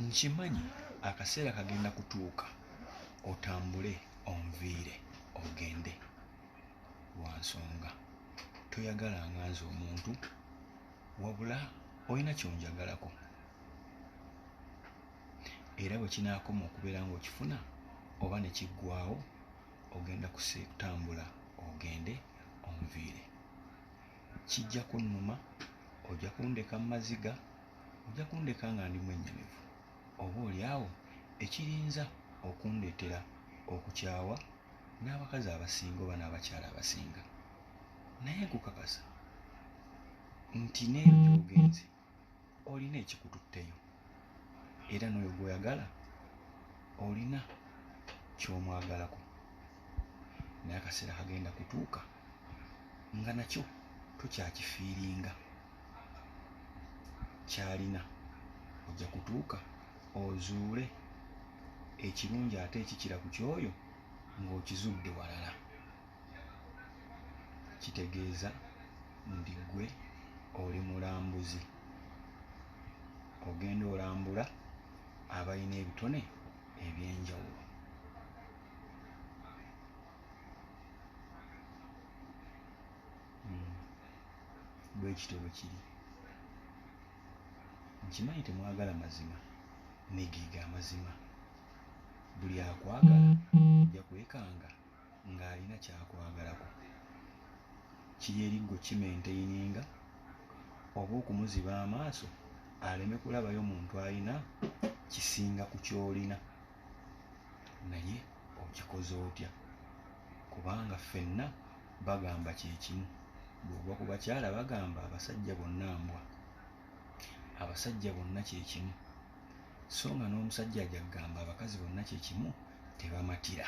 nkimanyi akaseera kagenda kutuuka otambule onviire ogende lwa nsonga toyagalanga nze omuntu wabula olina kyonjagalako era bwe kinaakoma okubeera ng'okifuna oba ne kiggwaawo ogenda kutambula ogende onviire kijja kunnuma ojja kundeka mu maziga ojja kundeka nga ndi mwennyamivu oba oli awo ekirinza okundeetera okukyawa n'abakazi abasinga oba n'abakyala abasinga naye nkukakasa nti n'eyo gy'ogenze olina ekikututteyo era n'oyo gw'oyagala olina ky'omwagalako naye akaseera kagenda kutuuka nga nakyo tokyakifiiringa kyalina ojja kutuuka ozuule ekirungi ate ekikira ku kyoyo ng'okizudde walala kitegeeza ndi ggwe oli mulambuzi ogenda olambula abalina ebitone eby'enjawulo bwe kityo bwe kiri nkimanyi temwagala mazima negiiga amazima buli akwagala ojja kwekanga ng'alina kyakwagalako kiri eriggo kimenteininga oba okumuziba amaaso aleme kulabayo muntu alina kisinga ku kyolina naye okikoze otya kubanga ffenna bagamba kyekimu bw'ogwa ku bakyala bagamba abasajja bonna mbwa abasajja bonna kyekimu so nga n'omusajja ajja kugamba abakazi bonna kyekimu tebamatira